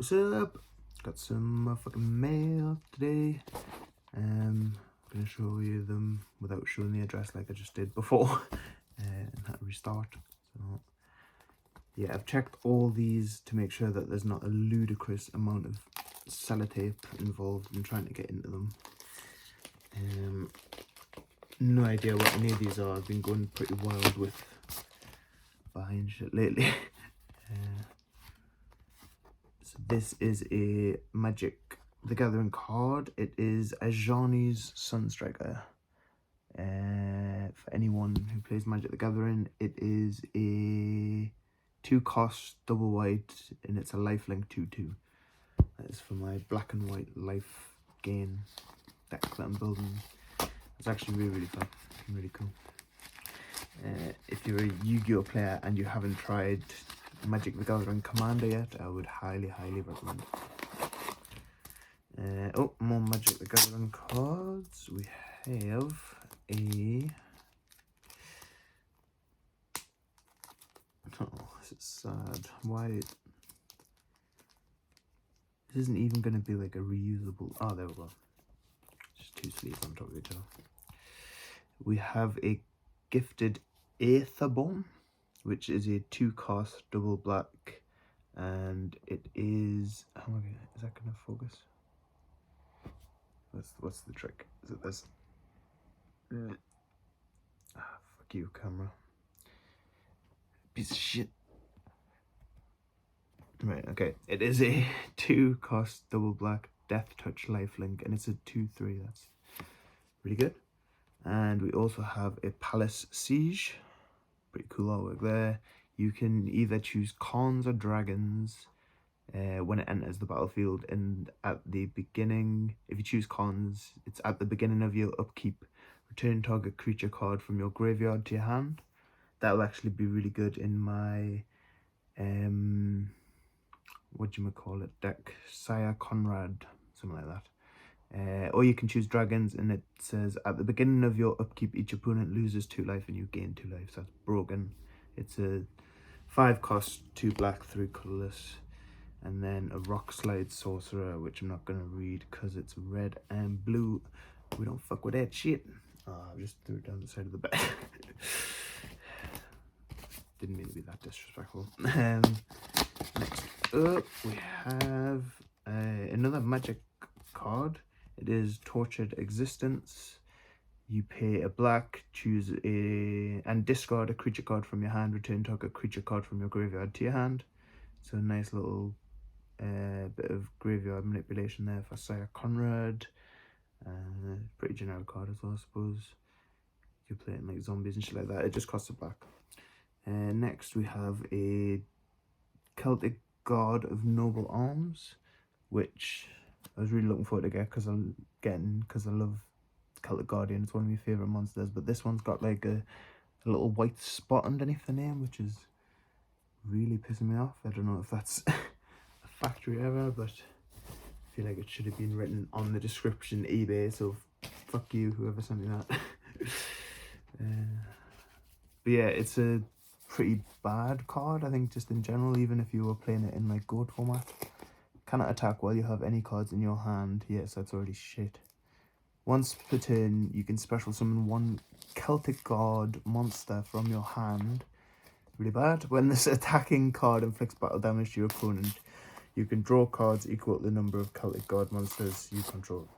What's up? Got some motherfucking mail today. I'm gonna show you them without showing the address like I just did before, and how to restart. So yeah, I've checked all these to make sure that there's not a ludicrous amount of sellotape involved in trying to get into them. No idea what any of these are. I've been going pretty wild with buying shit lately. So this is a Magic the Gathering card. It is Ajani's Sunstriker. For anyone who plays Magic the Gathering, it is a 2-cost double white and it's a lifelink 2/2. That is for my black and white life gain deck that I'm building. It's actually really fun and really cool. If you're a Yu-Gi-Oh player and you haven't tried Magic the Gathering Commander yet, I would highly recommend it. Oh, more Magic the Gathering cards. We have a... Oh, this is sad. Why? This isn't even going to be like a reusable... Oh, there we go. Just 2 sleeves on top of each other. We have a Gifted Aetherborn, which is a 2-cost double black, and it is... Oh my god, is that going to focus? What's the trick? Is it this? Fuck you, camera. Piece of shit. Right, okay. It is a 2-cost double black Death Touch lifelink, and it's a 2/3. That's really good. And we also have a Palace Siege. Pretty cool artwork there. You can either choose Khans or Dragons when it enters the battlefield, and at the beginning, if you choose Khans, it's at the beginning of your upkeep. Return target creature card from your graveyard to your hand. That will actually be really good in my deck, Sire Conrad, something like that. Or you can choose Dragons, and it says at the beginning of your upkeep, each opponent loses 2 life and you gain 2 life. So that's broken. It's a 5-cost 2 black 3 colorless, and then a Rock Slide Sorcerer, which I'm not gonna read because it's red and blue. We don't fuck with that shit. I just threw it down the side of the bed. Didn't mean to be that disrespectful. Next up, we have another Magic card. It is Tortured Existence. You pay a black, choose and discard a creature card from your hand. Return target creature card from your graveyard to your hand. So a nice little bit of graveyard manipulation there for Sire Conrad. Pretty generic card as well, I suppose. You play it in like zombies and shit like that. It just costs a black. Next we have a Celtic God of Noble Arms, which I was really looking forward to get because I love Celtic Guardian. It's one of my favourite monsters, but this one's got like a little white spot underneath the name, which is really pissing me off. I don't know if that's a factory error, but I feel like it should have been written on the description eBay, so fuck you, whoever sent me that. But yeah, it's a pretty bad card, I think, just in general, even if you were playing it in like goat format. Cannot attack while you have any cards in your hand. Yes, that's already shit. Once per turn, you can special summon 1 Celtic God monster from your hand. Really bad. When this attacking card inflicts battle damage to your opponent, you can draw cards equal to the number of Celtic God monsters you control.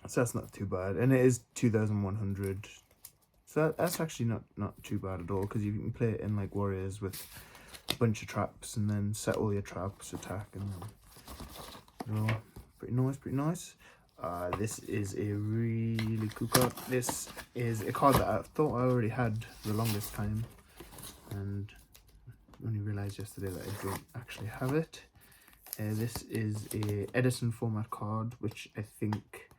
So that's not too bad. And it is 2,100. So that's actually not too bad at all, because you can play it in like Warriors with a bunch of traps and then set all your traps, attack, and then, you know, pretty nice. This is a really cool card. This is a card that I thought I already had for the longest time, and only realised yesterday that I don't actually have it. This is a Edison format card, which I think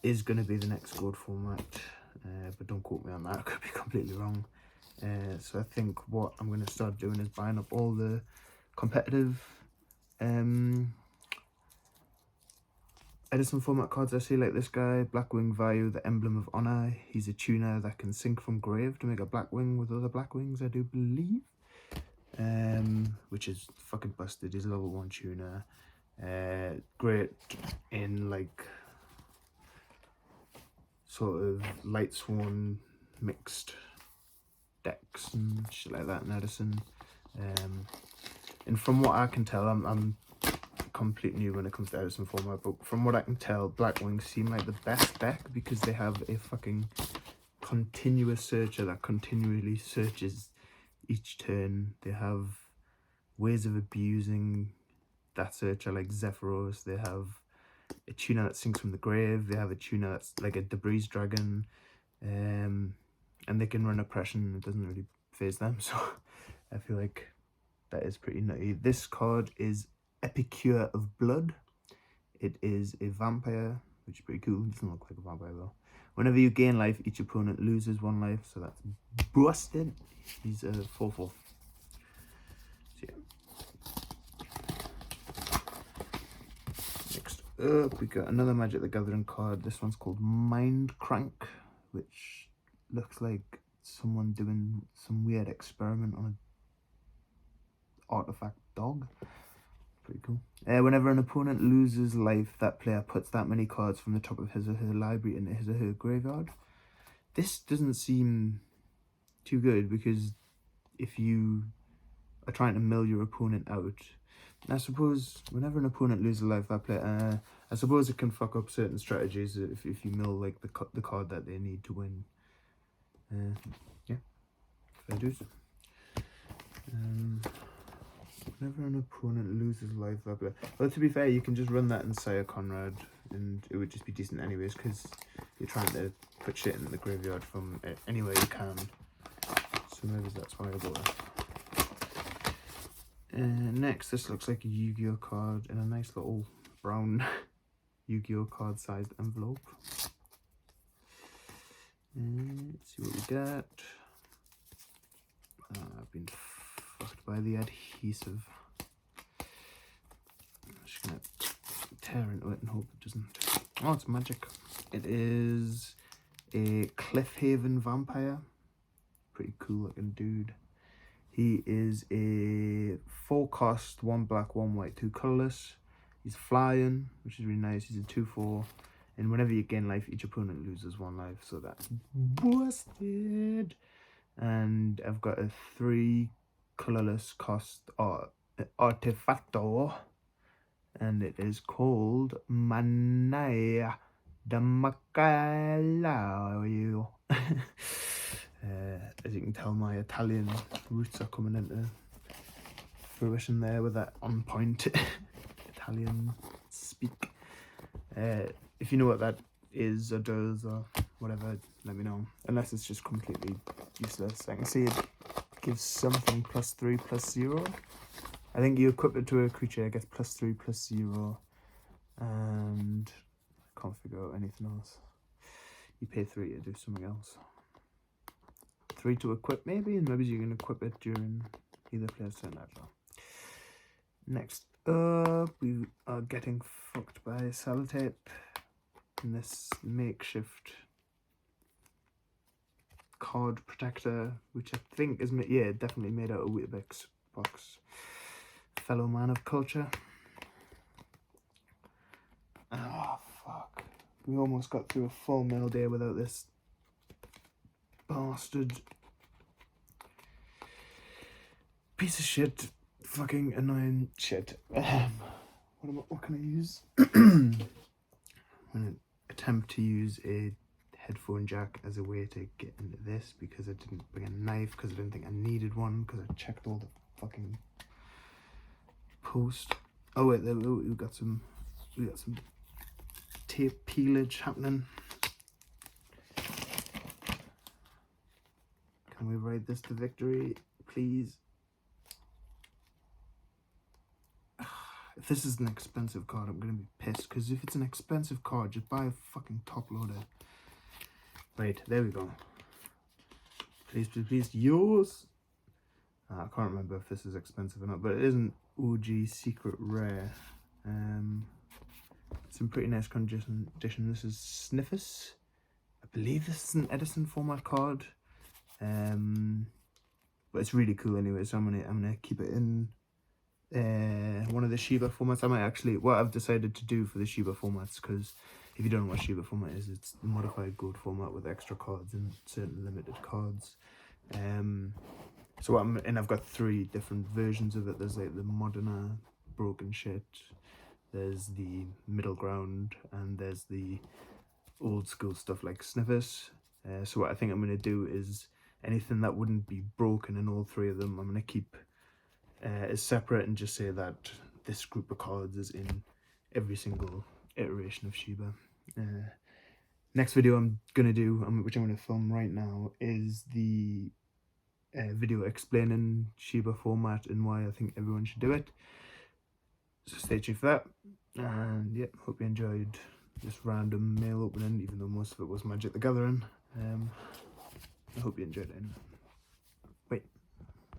is going to be the next gold format. But don't quote me on that, I could be completely wrong. So I think what I'm going to start doing is buying up all the competitive Edison format cards I see, like this guy, Blackwing Vayu, the Emblem of Honor. He's a tuner that can sync from grave to make a Blackwing with other Blackwings, I do believe. which is fucking busted. He's a level 1 tuner. Great in like sort of light swan mixed decks and shit like that in Edison. And from what I can tell, I'm completely new when it comes to Edison format, but from what I can tell, Blackwing seem like the best deck because they have a fucking continuous searcher that continually searches each turn. They have ways of abusing that searcher like Zephyros. They have a tuner that sinks from the grave. They have a tuner that's like a debris dragon. And they can run oppression. It doesn't really phase them, so I feel like that is pretty nutty. This card is Epicure of Blood. It is a vampire, which is pretty cool. It doesn't look like a vampire though. Whenever you gain life, each opponent loses 1 life, so that's busted. He's a 4/4. So yeah. Next up, we got another Magic the Gathering card. This one's called Mind Crank, which looks like someone doing some weird experiment on an artifact dog. Pretty cool. Whenever an opponent loses life, that player puts that many cards from the top of his or her library into his or her graveyard. This doesn't seem too good because if you are trying to mill your opponent out, I suppose whenever an opponent loses life, that player, I suppose it can fuck up certain strategies if you mill like the card that they need to win. Yeah, fair dues. Whenever an opponent loses life, that player. Well, to be fair, you can just run that in Sire Conrad, and it would just be decent anyways, because you're trying to put shit in the graveyard from anywhere you can. So maybe that's why I go there. Next, this looks like a Yu-Gi-Oh card in a nice little brown Yu-Gi-Oh card sized envelope. Let's see what we got. I've been fucked by the adhesive. I'm just gonna tear into it and hope it doesn't. Oh, it's magic. It is a Cliffhaven vampire. Pretty cool looking dude. He is a 4-cost, 1 black, 1 white, 2 colorless. He's flying, which is really nice. He's a 2/4. And whenever you gain life, each opponent loses 1 life. So that's busted. And I've got a 3 colorless cost artefacto, and it is called Manaya Damacalaio. As you can tell, my Italian roots are coming into fruition there with that on point Italian speak. If you know what that is or does or whatever, let me know. Unless it's just completely useless. I can see it gives something +3/+0. I think you equip it to a creature, it gets +3/+0. And I can't figure out anything else. You pay 3 to do something else. 3 to equip maybe, and maybe you can equip it during either player's turn as well. Next up, we are getting fucked by Sellotape in this makeshift card protector, which I think is definitely made out of Weetabix box. Fellow man of culture. Oh fuck, we almost got through a full mail day without this bastard piece of shit, fucking annoying shit. What can I use? I'm gonna attempt to use a headphone jack as a way to get into this because I didn't bring a knife because I didn't think I needed one because I checked all the fucking post. Oh wait, we got some tape peelage happening. Can we ride this to victory, please? If this is an expensive card, I'm gonna be pissed, because if it's an expensive card, just buy a fucking top loader. Right, there we go. Please, please, please, yours. I can't remember if this is expensive or not, but it isn't OG secret rare. It's in pretty nice condition. This is Sniffus. I believe this is an Edison format card. but it's really cool anyway. So I'm gonna keep it in one of the Shiba formats. I might actually, what I've decided to do for the Shiba formats, because if you don't know what Shiba format is, it's the modified gold format with extra cards and certain limited cards. So I've got 3 different versions of it. There's like the moderner broken shit, there's the middle ground, and there's the old school stuff like Sniffers. So what I think I'm going to do is anything that wouldn't be broken in all 3 of them, I'm going to keep as separate and just say that this group of cards is in every single iteration of Shiba. Next video I'm going to do, which I'm going to film right now, is the video explaining Shiba format and why I think everyone should do it. So stay tuned for that. And yeah, hope you enjoyed this random mail opening, even though most of it was Magic the Gathering. I hope you enjoyed it anyway.